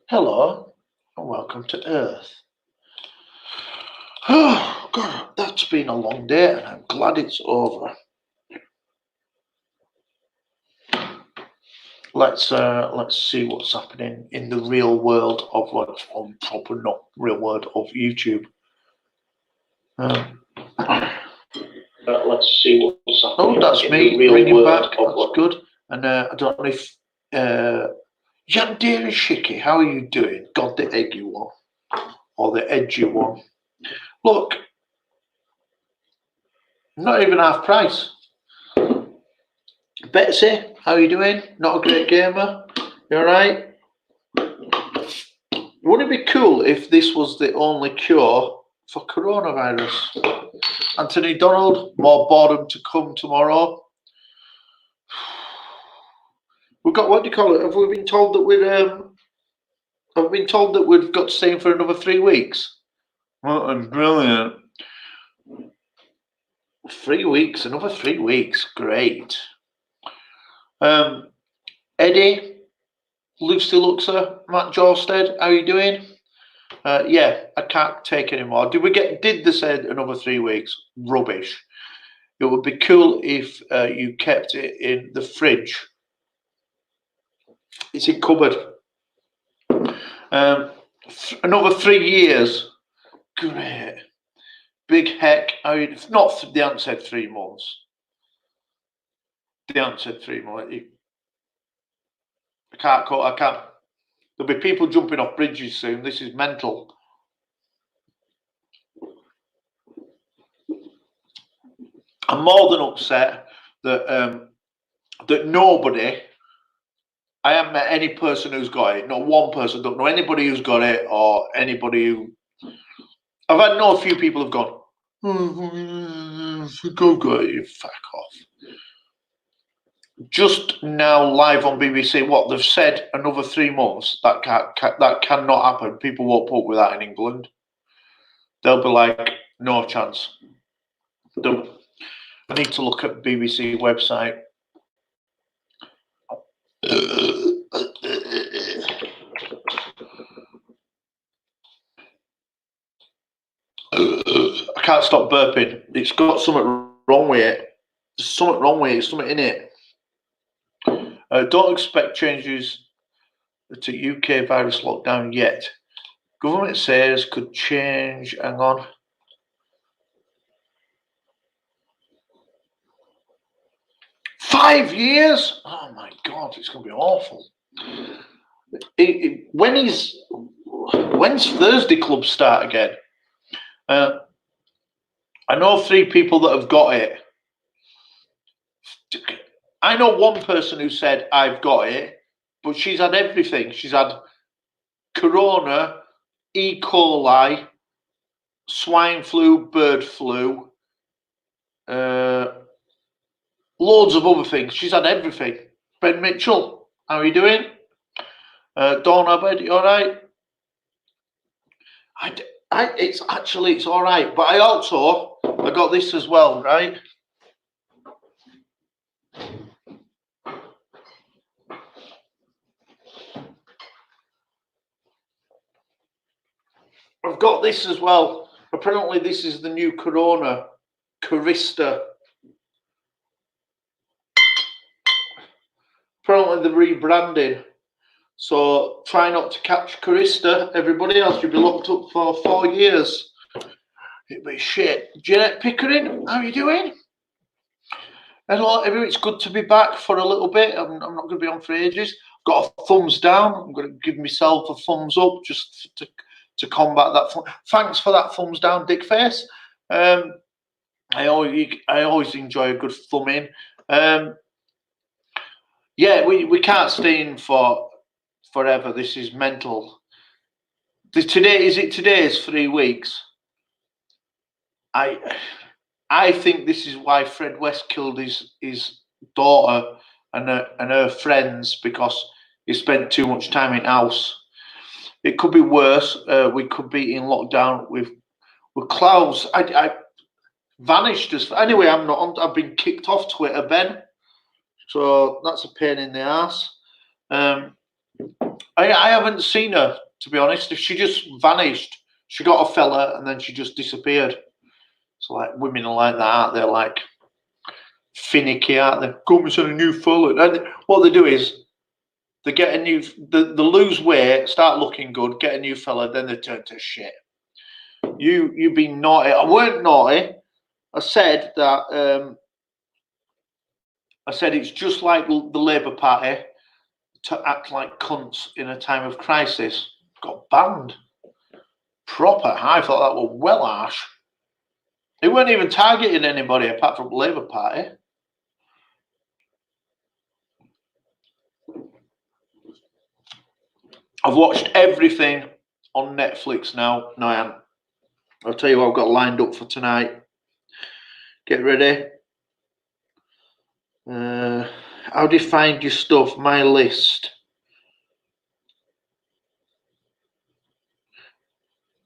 Hello and welcome to Earth. Oh God, that's been a long day and I'm glad it's over. Let's see what's happening in the real world of proper not real world of YouTube. Let's see what's happening. Oh, that's me ringing back. That's good. And I don't know if Yandere Shiki, how are you doing? God, the eggy one or the edgy one. Look, not even half price. Betsy, how are you doing? Not a great gamer? You alright? Wouldn't it be cool if this was the only cure for coronavirus? Anthony Donald, more boredom to come tomorrow. We've got, what do you call it? Have we been told that we've got to stay in for another 3 weeks? Oh, brilliant. 3 weeks, another 3 weeks, great. Eddie, Lucy Luxer, Matt Jorsted, how are you doing? Yeah, I can't take anymore. Did they say another 3 weeks? Rubbish. It would be cool if you kept it in the fridge. It's in cupboard. Another 3 years. Great. Big heck. I mean, not the answer said 3 months. The answer said 3 months. I can't. There'll be people jumping off bridges soon. This is mental. I'm more than upset that that nobody. I haven't met any person who's got it. Not one person. Don't know anybody who's got it or anybody who. I've had a few people have gone. Go, you fuck off. Just now, live on BBC, what they've said another 3 months. That cannot happen. People won't put up with that in England. They'll be like, no chance. I need to look at BBC website. I can't stop burping. It's got something wrong with it. There's something wrong with it. There's something in it. Don't expect changes to UK virus lockdown yet. Government says could change. Hang on. $5 years? Oh my God, it's going to be awful. When's Thursday Club start again? I know 3 people that have got it. I know one person who said, I've got it, but she's had everything. She's had corona, E. coli, swine flu, bird flu, loads of other things. She's had everything. Ben Mitchell, how are you doing? Dawn Abed, you all right? It's all right, but I got this as well, right? I've got this as well. Apparently, this is the new Corona, Carista. Apparently, they're rebranding. So try not to catch Carista, everybody else. You'll be locked up for 4 years. It'd be shit. Jeanette Pickering, how are you doing? Hello, everyone. It's good to be back for a little bit. I'm not going to be on for ages. Got a thumbs down. I'm going to give myself a thumbs up just to combat that. Thanks for that thumbs down, dick face. I always enjoy a good thumb in. Yeah, we can't stay in for forever. This is mental. Today's 3 weeks. I think this is why Fred West killed his daughter and her friends, because he spent too much time in house. It could be worse. We could be in lockdown with clouds. I vanished anyway. I'm not. I've been kicked off Twitter, Ben. So that's a pain in the ass. I haven't seen her, to be honest. If she just vanished, she got a fella and then she just disappeared. So like women are like that, aren't they? Like finicky, aren't they? Come on, a new fella. And what they do is they get a new, they lose weight, start looking good, get a new fella, then they turn to shit. You've been naughty. I weren't naughty. I said that. I said it's just like the Labour Party to act like cunts in a time of crisis. Got banned. Proper. I thought that was well harsh. They weren't even targeting anybody apart from the Labour Party. I've watched everything on Netflix now. No, I haven't. I'll tell you what I've got lined up for tonight. Get ready. How do you find your stuff? My list.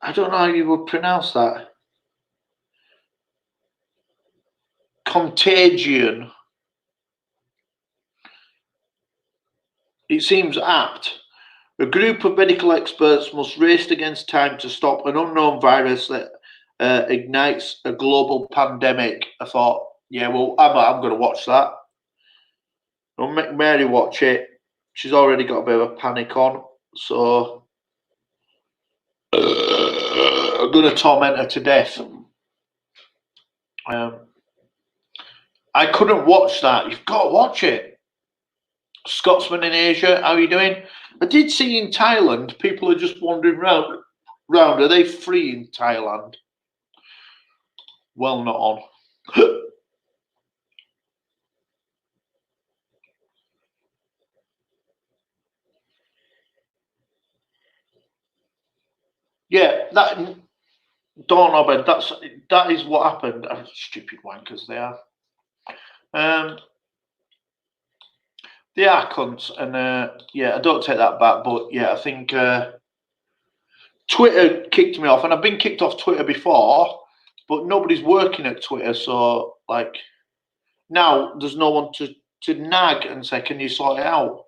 I don't know how you would pronounce that. Contagion. It seems apt. A group of medical experts must race against time to stop an unknown virus that ignites a global pandemic. I thought, yeah, well, I'm going to watch that. I'll make Mary watch it. She's already got a bit of a panic on, so I'm going to torment her to death. I couldn't watch that. You've got to watch it. Scotsman in Asia, how are you doing? I did see in Thailand, people are just wandering round. Are they free in Thailand? Well, not on. Yeah, that Dawn Obed, that is what happened. Stupid wankers they are. They are cunts, and yeah, I don't take that back, but yeah, I think Twitter kicked me off, and I've been kicked off Twitter before, but nobody's working at Twitter, so like now there's no one to nag and say, can you sort it out?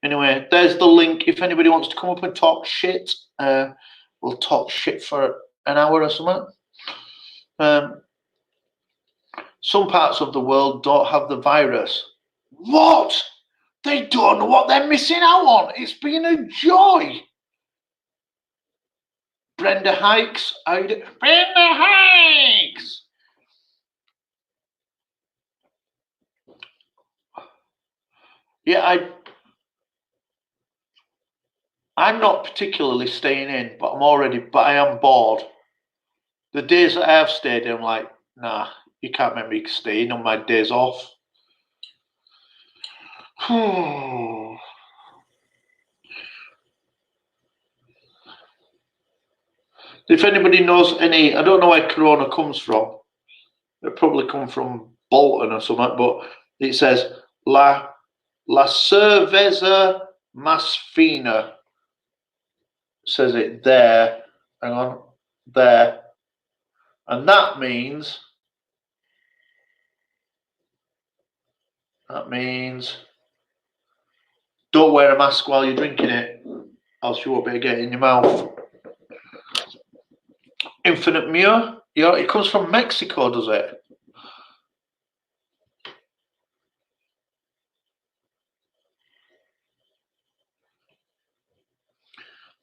Anyway, there's the link. If anybody wants to come up and talk shit, we'll talk shit for an hour or something. Some parts of the world don't have the virus. What? They don't know what they're missing out on. It's been a joy. Brenda Hikes. Brenda Hikes. Yeah, I'm not particularly staying in, but I am bored. The days that I have stayed in, I'm like, nah, you can't make me stay in on my days off. If anybody knows any, I don't know where Corona comes from. It probably come from Bolton or something, but it says La Cerveza Más Fina. Says it there. Hang on, there, and that means don't wear a mask while you're drinking it, else you won't be able to get it in your mouth. Infinite Muir, yeah, it comes from Mexico, does it?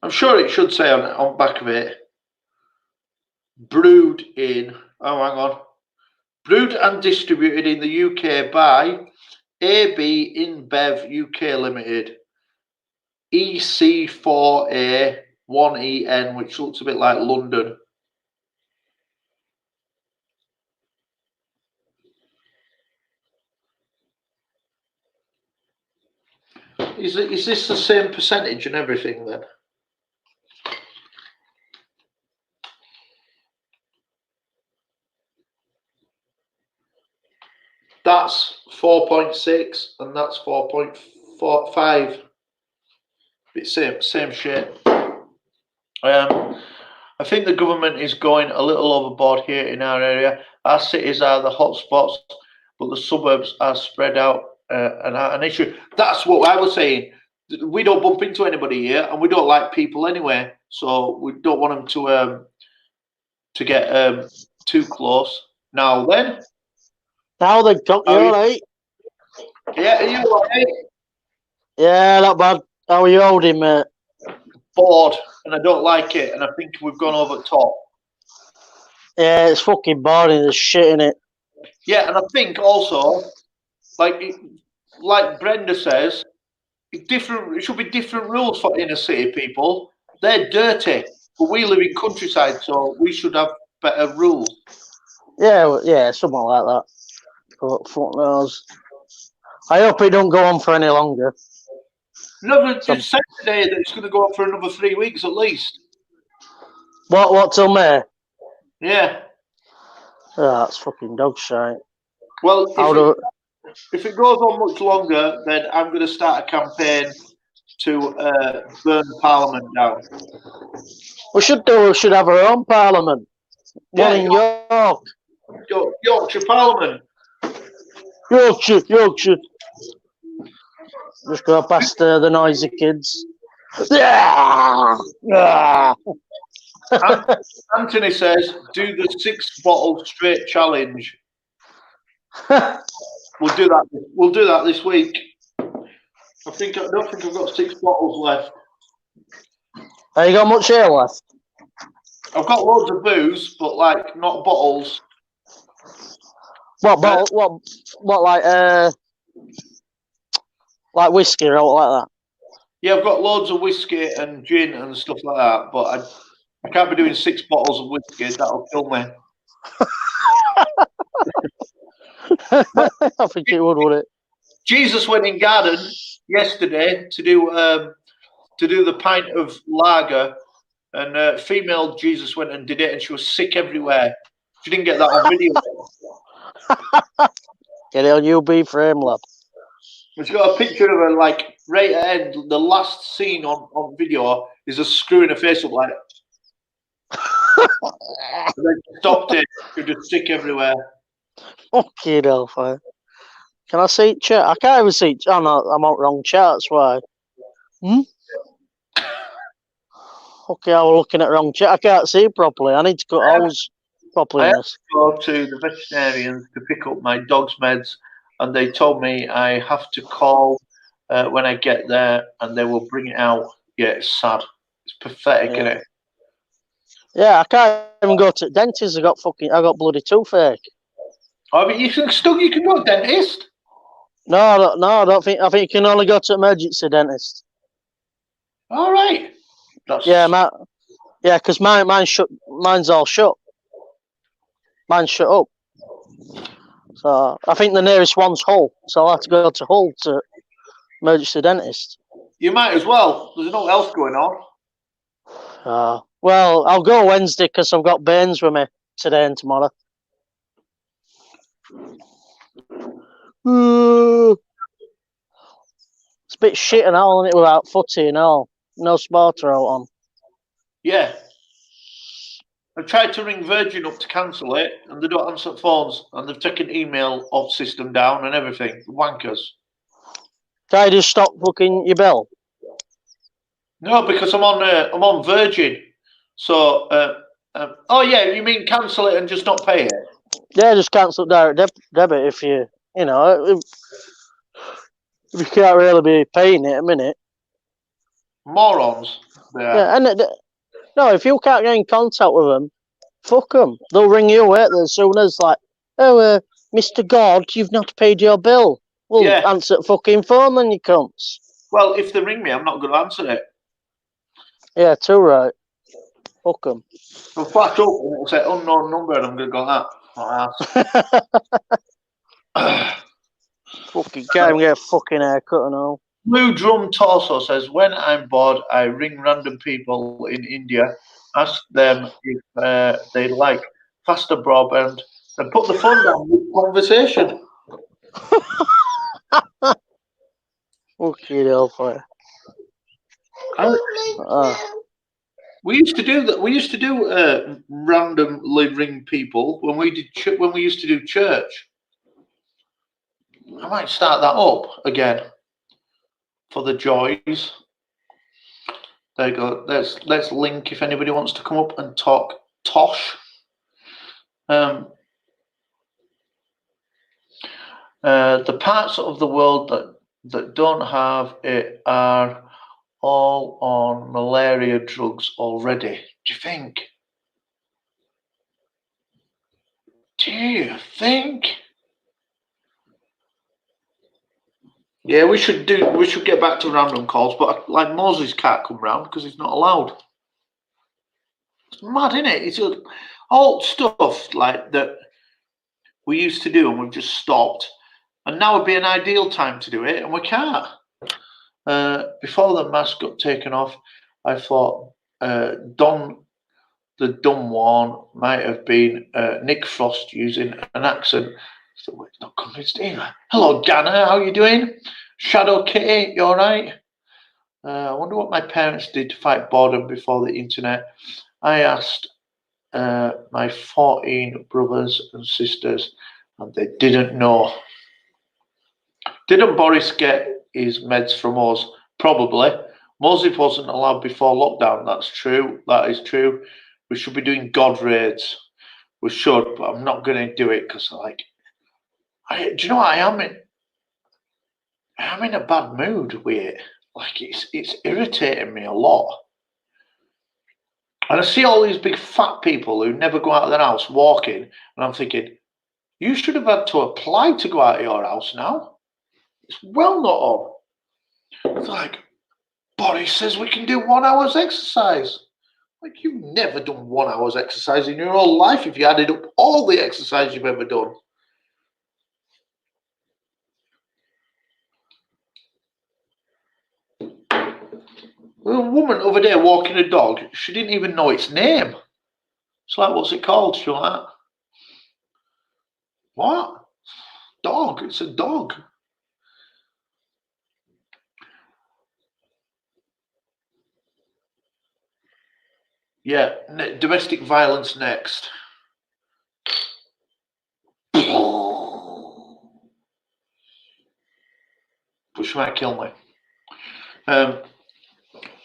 I'm sure it should say on back of it, brewed in, oh hang on, brewed and distributed in the UK by AB InBev UK Limited, EC4A 1EN, which looks a bit like London. Is this the same percentage and everything then? That's 4.6 and that's 4.45. It's same shit. I think the government is going a little overboard here in our area. Our cities are the hotspots, but the suburbs are spread out and are an issue. That's what I was saying. we don't bump into anybody here, and we don't like people anyway. So we don't want them to get too close. Now then, Now then, Cock, you all right? Yeah, are you all right? Yeah, not bad. How are you holding, mate? Bored, and I don't like it, and I think we've gone over the top. Yeah, it's fucking boring. There's shit in it. Yeah, and I think also, like Brenda says, it should be different rules for inner city people. They're dirty, but we live in countryside, so we should have better rules. Yeah, something like that. But fuck knows. I hope it don't go on for any longer. No, it's said today that it's going to go on for another 3 weeks at least. What till May? Yeah. Oh, that's fucking dog shit. Well, if it goes on much longer, then I'm going to start a campaign to burn Parliament down. We should have our own Parliament. One in York. Yorkshire Parliament. Yorkshire. Just go past the noisy kids. Anthony says, do the 6 bottle straight challenge. We'll do that. We'll do that this week. I don't think I've got 6 bottles left. Have you got much here left? I've got loads of booze, but like not bottles. What bottle? What like whiskey or like that? Yeah, I've got loads of whiskey and gin and stuff like that, but I can't be doing 6 bottles of whiskey. That'll kill me. I think it would, wouldn't it? Jesus went in garden yesterday to do the pint of lager, and female Jesus went and did it, and she was sick everywhere. She didn't get that on video. Get it on UB frame, lad. She's got a picture of her, like, right at the end. The last scene on video is her screwing her face up like and then stopped it. She was just sick everywhere. Fucking hellfire. Can I see chat? I can't even see. Oh no, I'm on wrong chat. That's why. Okay, I was looking at wrong chat. I can't see properly. I need to cut holes properly. I had to go to the veterinarians to pick up my dog's meds, and they told me I have to call when I get there, and they will bring it out. Yeah, it's sad. It's pathetic, isn't it? Yeah, I can't even go to the dentist. I got bloody toothache. Oh, but you can go to dentist. No, I don't think. I think you can only go to emergency dentist. All right. Because mine's shut. Mine's all shut. Mine's shut up. So I think the nearest one's Hull. So I'll have to go to Hull to emergency dentist. You might as well. There's nothing else going on. Well, I'll go Wednesday because I've got Baines with me today and tomorrow. It's a bit shit and all, isn't it, without footy and all. No sport out on. Yeah. I tried to ring Virgin up to cancel it, and they don't answer phones, and they've taken email off system down and everything. Wankers. Can I just stop booking your bill? No, because I'm on Virgin. So, oh yeah, you mean cancel it and just not pay it? Yeah, just cancel direct debit if you can't really be paying it a minute. Morons. Yeah, and no, if you can't get in contact with them, fuck them. They'll ring you as soon as like, Mr. God, you've not paid your bill. Well, answer the fucking phone then, you cunts. Well, if they ring me, I'm not going to answer it. Yeah, too right. Fuck them. I'll flash up and it'll say unknown number, and I'm going to go that. Fucking can't even get a fucking haircut and all. Blue Drum Torso says, when I'm bored, I ring random people in India, ask them if they like faster broadband, and put the phone down with conversation. Fucking hellfire. We used to do that. We used to do randomly ring people when we used to do church. I might start that up again. for the Joys. There you go. Let's link if anybody wants to come up and talk tosh. The parts of the world that don't have it are all on malaria drugs already. Do you think? Yeah, we should get back to random calls, but like Moses can't come round because he's not allowed. It's mad, isn't it? It's all stuff like that we used to do and we've just stopped. And now would be an ideal time to do it, and we can't. Before the mask got taken off, I thought Don the Dumb One might have been Nick Frost using an accent. So we're not convinced either. Hello, Ganna, how you doing? Shadow Kitty, you all right? I wonder what my parents did to fight boredom before the internet. I asked my 14 brothers and sisters, and they didn't know. Didn't Boris get his meds from us? Probably. Moses wasn't allowed before lockdown. That's true. That is true. We should be doing God raids. We should, but I'm not going to do it because, like, do you know what I am in? I'm in a bad mood with it. Like, it's irritating me a lot. And I see all these big fat people who never go out of their house walking, and I'm thinking, you should have had to apply to go out of your house now. It's well not on. It's like, Boris says we can do 1 hour's exercise. Like, you've never done 1 hour's exercise in your whole life if you added up all the exercise you've ever done. There's a woman over there walking a dog. She didn't even know its name. It's like, what's it called? She's like, what? Dog. It's a dog. Yeah, domestic violence next. Which might kill me.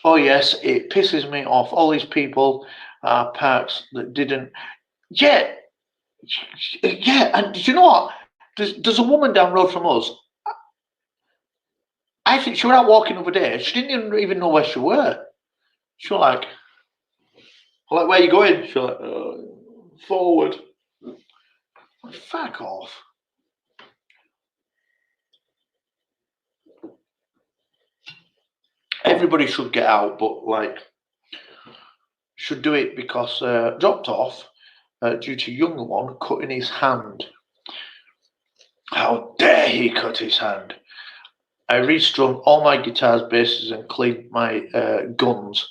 Oh yes, it pisses me off. All these people parks that didn't. Yeah, and do you know what? There's a woman down the road from us. I think she was out walking over there. She didn't even know where she were. She was like, where are you going? She was like, forward. Fuck off. Everybody should get out, but like, should do it because dropped off due to younger one cutting his hand. How dare he cut his hand? I restrung all my guitars, basses, and cleaned my guns.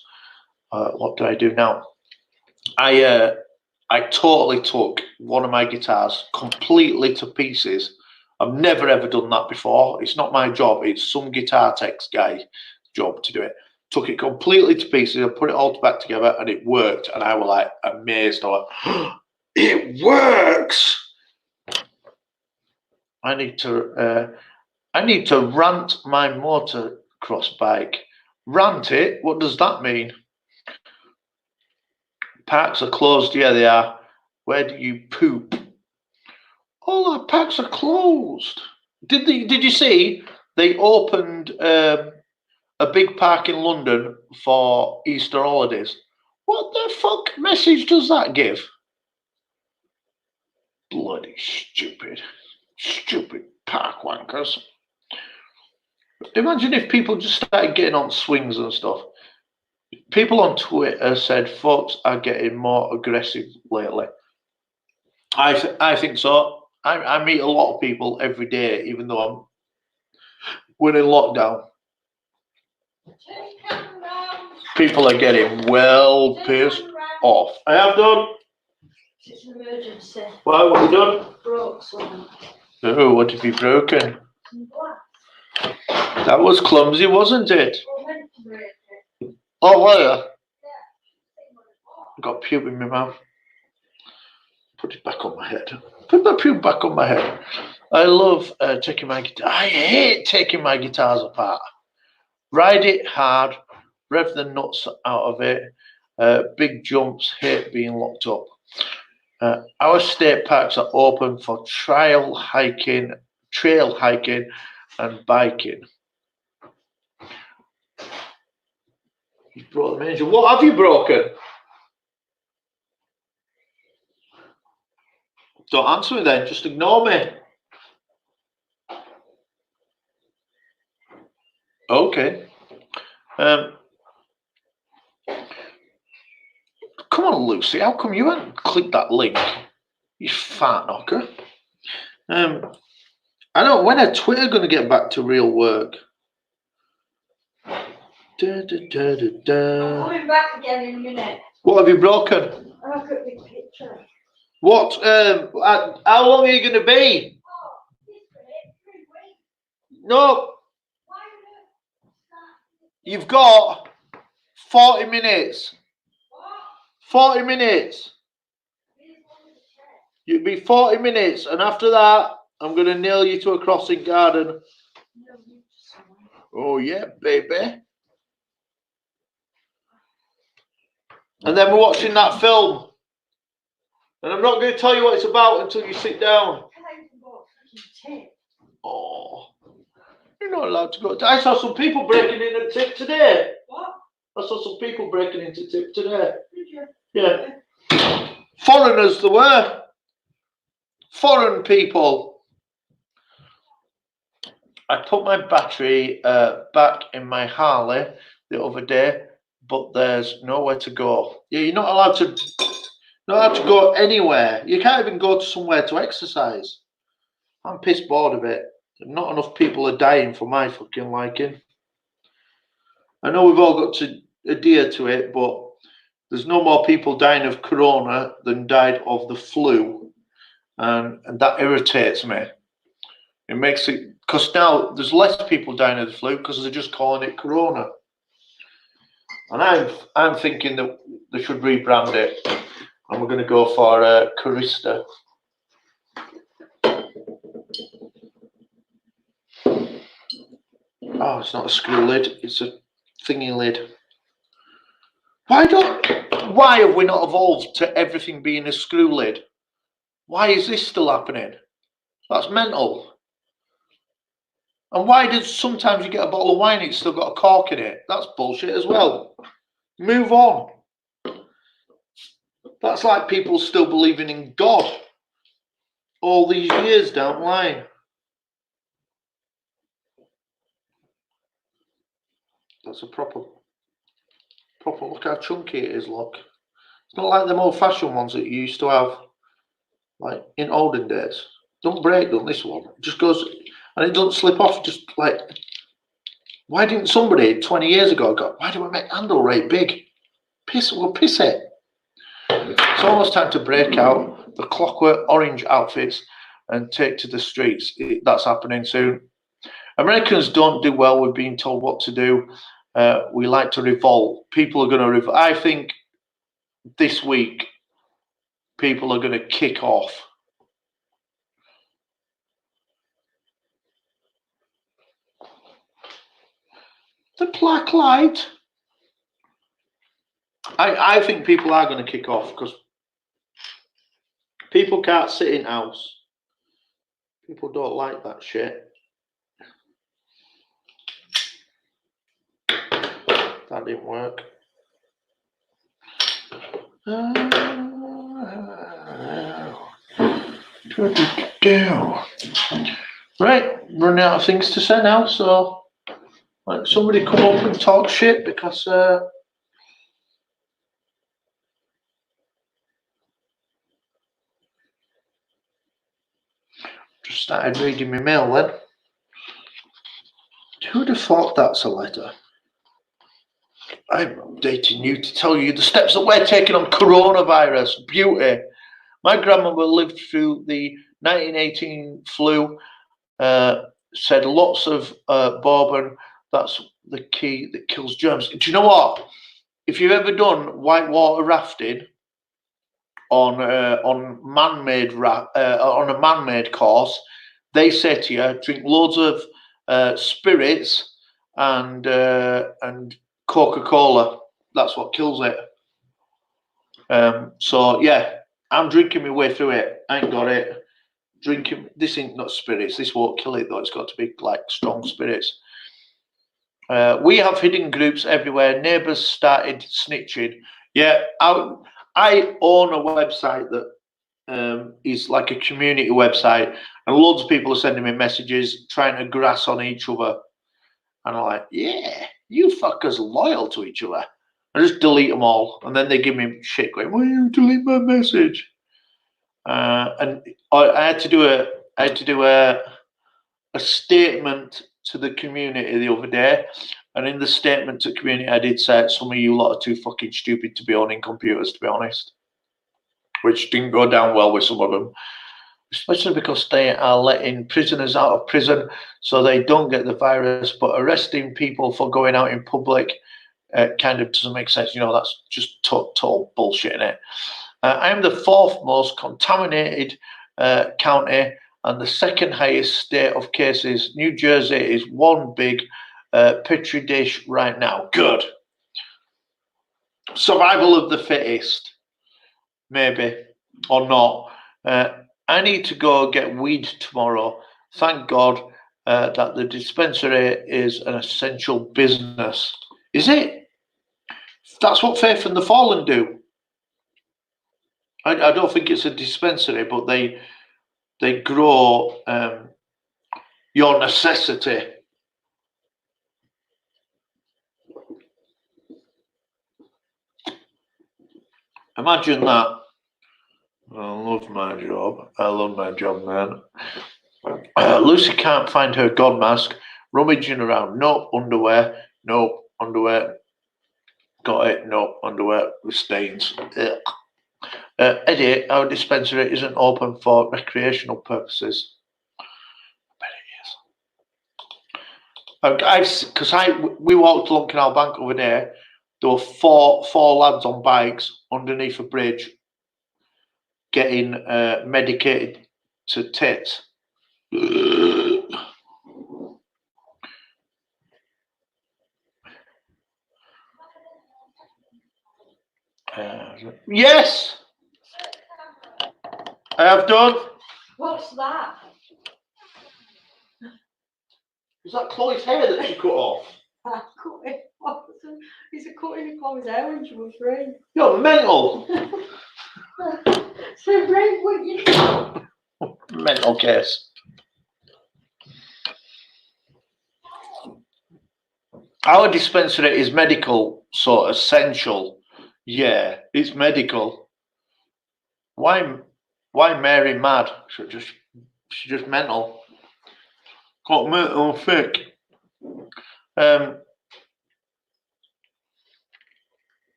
What do I do now? I totally took one of my guitars completely to pieces. I've never ever done that before. It's not my job. It's some guitar tech's guy's job to do it. Took it completely to pieces and put it all back together, and it worked. And I was like amazed. I was like, it works. I need to rant my motocross bike. Rant it? What does that mean? Parks are closed. Yeah, they are. Where do you poop? All our parks are closed. Did you see they opened a big park in London for Easter holidays? What the fuck message does that give? Bloody stupid park wankers. Imagine if people just started getting on swings and stuff. People on Twitter said folks are getting more aggressive lately. I think so. I meet a lot of people every day, even though we're in lockdown. People are getting well pissed off. I have done. It's an emergency. Why? What have you done? Broke something. Oh, what have you broken? That was clumsy, wasn't it? Oh, were you? Yeah. I got puke in my mouth. Put it back on my head. Put my puke back on my head. I love taking my guitar. I hate taking my guitars apart. Ride it hard, rev the nuts out of it. Big jumps, hate being locked up. Our state parks are open for trail hiking, and biking. You brought the manager. What have you broken? Don't answer me then. Just ignore me. Okay. Come on, Lucy. How come you haven't clicked that link? You fat knocker. I know. When are Twitter going to get back to real work? I'm coming back again in a minute. What have you broken? I'll look at the picture. What? How long are you going to be? Oh, this minute, 3 weeks. No, Why not? you've got 40 minutes. What? 40 minutes. Here's one of the checks. You'll be 40 minutes, and after that, I'm going to nail you to a crossing garden. No, you just wait. Oh, yeah, baby. And then we're watching that film. And I'm not going to tell you what it's about until you sit down. Can I even go fucking tip? Oh, you're not allowed to go. I saw some people breaking in and tip today. What? I saw some people breaking into tip today. Did you? Yeah. Foreigners there were. Foreign people. I put my battery back in my Harley the other day, but there's nowhere to go. Yeah, you're not allowed to go anywhere. You can't even go to somewhere to exercise. I'm pissed bored of it. Not enough people are dying for my fucking liking. I know we've all got to adhere to it, but there's no more people dying of corona than died of the flu. And that irritates me. It makes it, because now there's less people dying of the flu because they're just calling it corona. And I'm thinking that they should rebrand it. And we're going to go for Carista. Oh, it's not a screw lid. It's a thingy lid. Why have we not evolved to everything being a screw lid? Why is this still happening? That's mental. And why does sometimes you get a bottle of wine, it's still got a cork in it? That's bullshit as well. Move on. That's like people still believing in God all these years down the line. That's a proper look how chunky it is, look. It's not like them old fashioned ones that you used to have like in olden days. Don't break on this one. It just goes and it doesn't slip off. Just like, why didn't somebody 20 years ago go, why do we make handle right big? We'll piss it. It's almost time to break out the clockwork orange outfits and take to the streets. That's happening soon. Americans don't do well with being told what to do. We like to revolt. People are going to revolt. I think this week people are going to kick off. The black light. I think people are going to kick off because people can't sit in house. People don't like that shit. That didn't work. Right, running out of things to say now, so like somebody come up and talk shit because just started reading my mail then. Who'd have thought that's a letter? I'm updating you to tell you the steps that we're taking on coronavirus. Beauty. My grandmother lived through the 1918 flu, said lots of bourbon. That's the key that kills germs. Do you know what? If you've ever done whitewater rafting on a man-made course, they say to you, drink loads of spirits and Coca-Cola. That's what kills it. So yeah, I'm drinking my way through it. I ain't got it. Drinking this ain't not spirits. This won't kill it though. It's got to be like strong spirits. We have hidden groups everywhere. Neighbours started snitching. Yeah, I own a website that is like a community website, and loads of people are sending me messages trying to grass on each other. And I'm like, yeah, you fuckers are loyal to each other. I just delete them all, and then they give me shit going, why you delete my message? And I had to do a statement to the community the other day, and in the statement to the community, I did say some of you lot are too fucking stupid to be owning computers, to be honest, which didn't go down well with some of them, especially because they are letting prisoners out of prison so they don't get the virus, but arresting people for going out in public kind of doesn't make sense. You know, that's just total bullshit, innit? I am the fourth most contaminated county and the second highest state of cases. New Jersey is one big petri dish right now. Good. Survival of the fittest, maybe, or not. I need to go get weed tomorrow. Thank God that the dispensary is an essential business. Is it? That's what Faith and the Fallen do. I don't think it's a dispensary, but they grow your necessity. Imagine that. I love my job. I love my job, man. Lucy can't find her god mask. Rummaging around. No underwear. No underwear. Got it. No underwear with stains. Eddie, our dispensary isn't open for recreational purposes. I bet it is. Because we walked along Canal Bank over there. There were four lads on bikes underneath a bridge getting medicated to tits. Yes, I have done. What's that? Is that Chloe's hair that she cut off? I cut it off. It's a cutting of Chloe's hair when she was free. You're mental. So great, what you do? Mental case. Our dispensary is medical, so essential. Yeah, it's medical. Why Mary mad? She's just mental. Got mental thick.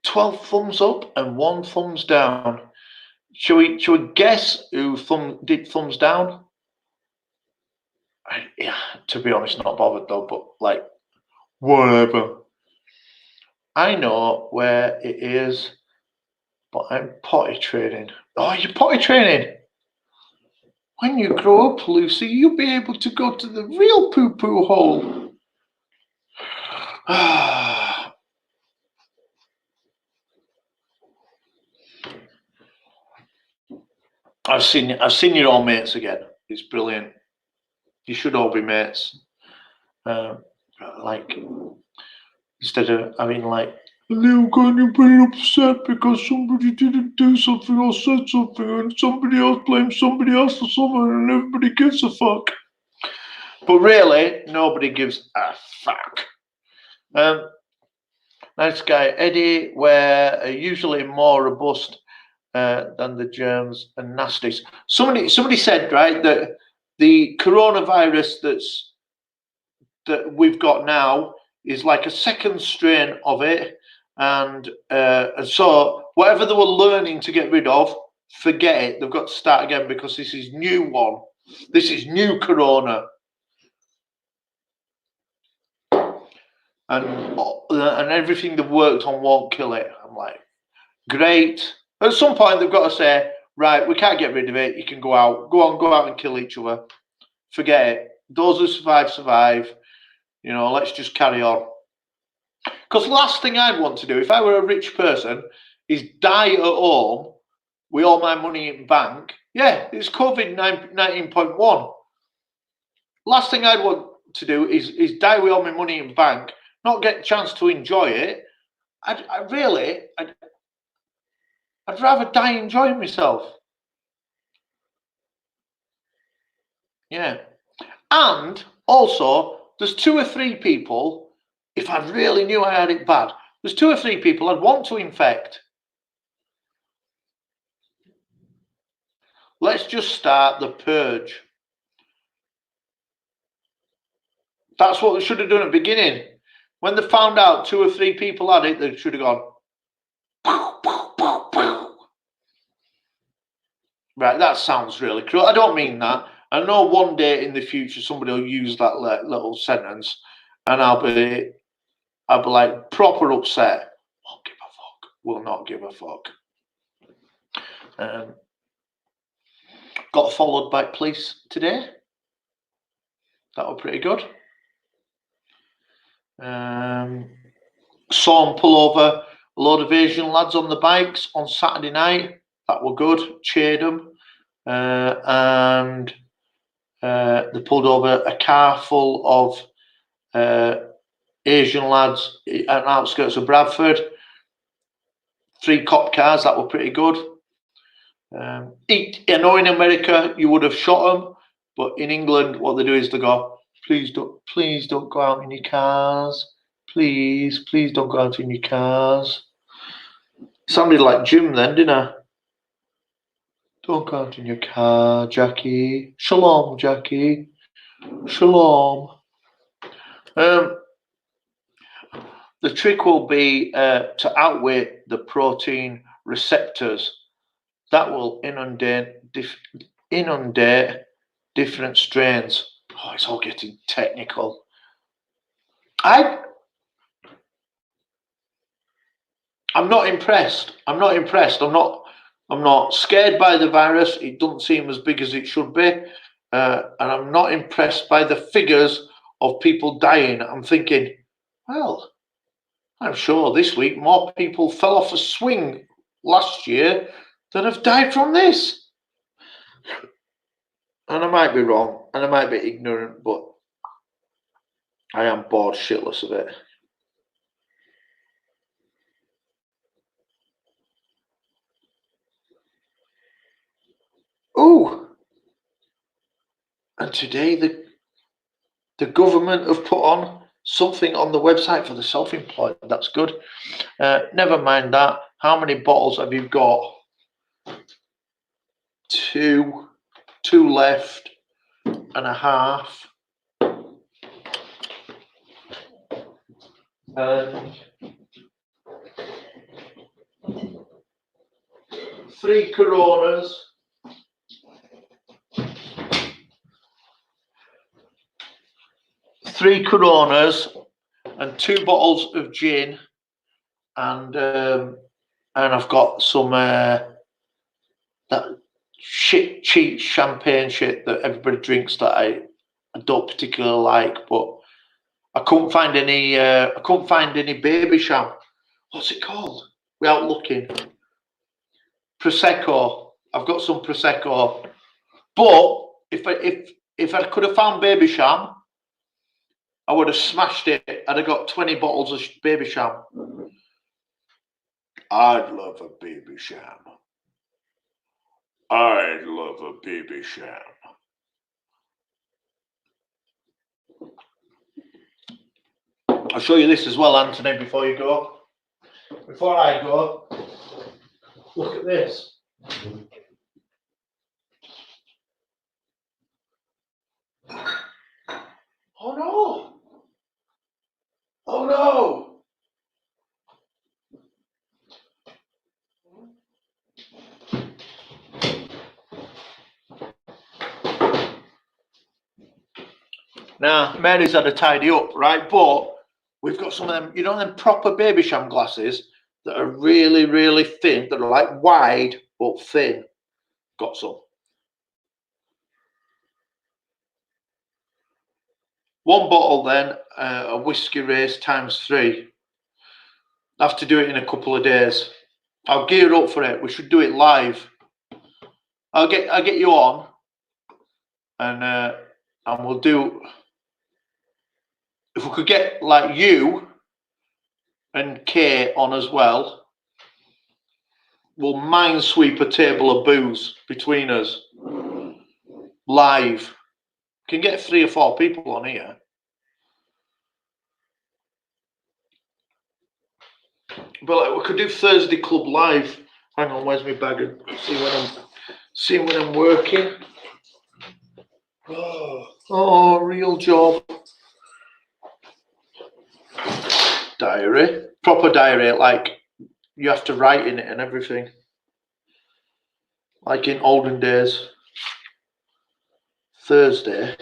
12 thumbs up and 1 thumbs down. Should we guess who did thumbs down? Yeah, to be honest, not bothered though, but like, whatever. I know where it is, but I'm potty training. Oh, you're potty training? When you grow up, Lucy, you'll be able to go to the real poo-poo hole. I've seen your old mates again. It's brilliant. You should all be mates. Like, instead of having like, Leo, can you be upset because somebody didn't do something or said something and somebody else blames somebody else for something and everybody gives a fuck. But really, nobody gives a fuck. Nice guy. Eddie, we're usually more robust than the germs and nasties. Somebody said, right, that the coronavirus that we've got now is like a second strain of it, and so whatever they were learning to get rid of, forget it. They've got to start again because this is new one. This is new corona, and everything they've worked on won't kill it. I'm like, great. At some point, they've got to say, right, we can't get rid of it. You can go out and kill each other. Forget it. Those who survive, survive. You know, let's just carry on. Because the last thing I'd want to do, if I were a rich person, is die at home with all my money in bank. Yeah, it's COVID 19.1. Last thing I'd want to do is die with all my money in bank, not get a chance to enjoy it. I'd rather die enjoying myself. Yeah. And also, there's 2 or 3 people, if I really knew I had it bad, there's 2 or 3 people I'd want to infect. Let's just start the purge. That's what they should have done at the beginning. When they found out 2 or 3 people had it, they should have gone, pow, pow, pow, pow. Right, that sounds really cruel. I don't mean that. I know one day in the future somebody will use that little sentence, and I'll be like proper upset. Won't give a fuck. Will not give a fuck. Got followed by police today. That was pretty good. Saw them pull over a load of Asian lads on the bikes on Saturday night. That were good. Cheered them. And they pulled over a car full of Asian lads at the outskirts of Bradford. 3 cop cars. That were pretty good. I know in America you would have shot them, but in England what they do is they go, please don't go out in your cars. Please don't go out in your cars. Sounded like Jim then, didn't I? Don't go out in your car, Jackie. Shalom, Jackie. Shalom. The trick will be to outwit the protein receptors. That will inundate different strains. Oh, it's all getting technical. I'm not impressed. I'm not scared by the virus. It doesn't seem as big as it should be. And I'm not impressed by the figures of people dying. I'm thinking, well, I'm sure this week more people fell off a swing last year than have died from this. And I might be wrong, and I might be ignorant, but I am bored shitless of it. Oh, and today the government have put on something on the website for the self-employed. That's good. Never mind that. How many bottles have you got? 2 left and a half. And 3 Coronas. 3 Coronas and 2 bottles of gin, and I've got some that cheap champagne shit that everybody drinks that I don't particularly like, but I couldn't find any Baby Cham. What's it called? Without looking. Prosecco. I've got some Prosecco, but if I could have found Baby Cham, I would have smashed it. I'd have got 20 bottles of Baby Cham. I'd love a Baby Cham. I'd love a Baby Cham. I'll show you this as well, Anthony, before you go. Before I go, look at this. Oh no! Oh no! Now, Mary's had to tidy up, right? But we've got some of them, you know, them proper Baby Cham glasses that are really, really thin, that are like wide but thin. Got some. 1 bottle, then a whiskey race ×3. I have to do it in a couple of days. I'll gear up for it. We should do it live. I'll get you on, and we'll do. If we could get like you and Kay on as well, we'll minesweep a table of booze between us live. Can get 3 or 4 people on here. But like, we could do Thursday Club live. Hang on, where's my bag? See when I'm working. Oh, real job. Diary, proper diary. Like you have to write in it and everything. Like in olden days. Thursday.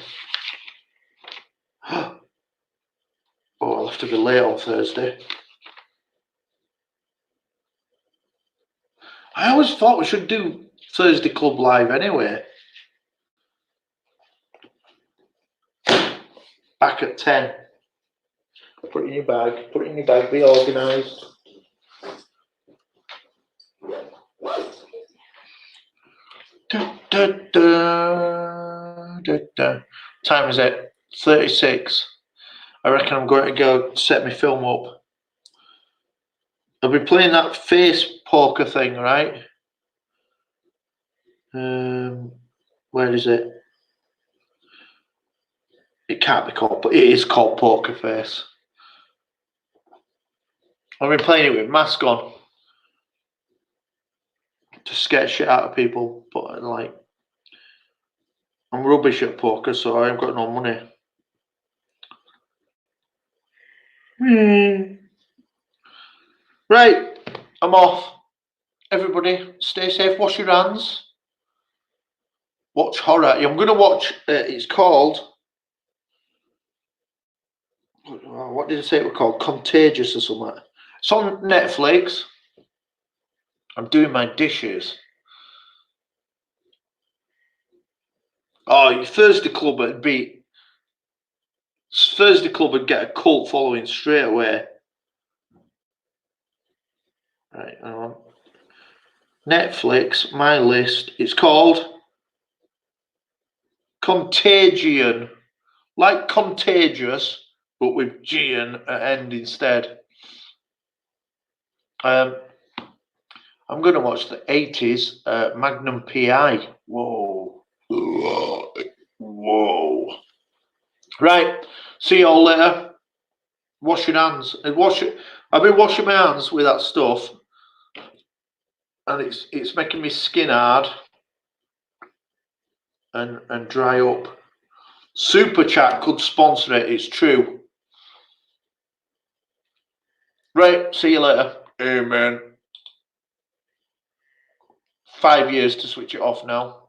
Oh, I'll have to be late on Thursday. I always thought we should do Thursday Club live anyway. Back at 10. Put it in your bag. Put it in your bag. Be organised. Time is it? 36. I reckon I'm going to go set my film up. I'll be playing that face poker thing, right? Where is it? It can't be called, but it is called Poker Face. I've been playing it with mask on to scare shit out of people, but like, I'm rubbish at poker, so I ain't got no money. Right, I'm off. Everybody, stay safe. Wash your hands. Watch horror. I'm going to watch. It's called. What did I say it was called? Contagious or something. It's on Netflix. I'm doing my dishes. Oh, your Thursday Club would be. Thursday Club would get a cult following straight away. Right, hang on. Netflix, my list. It's called Contagion. Like Contagious, but with G and end instead. I'm going to watch the 80s Magnum PI. Whoa. Whoa. Right. See you all later. Wash your hands. I've been washing my hands with that stuff. And it's making me skin hard and dry up. Super Chat could sponsor it. It's true. Right. See you later. Amen. 5 years to switch it off now.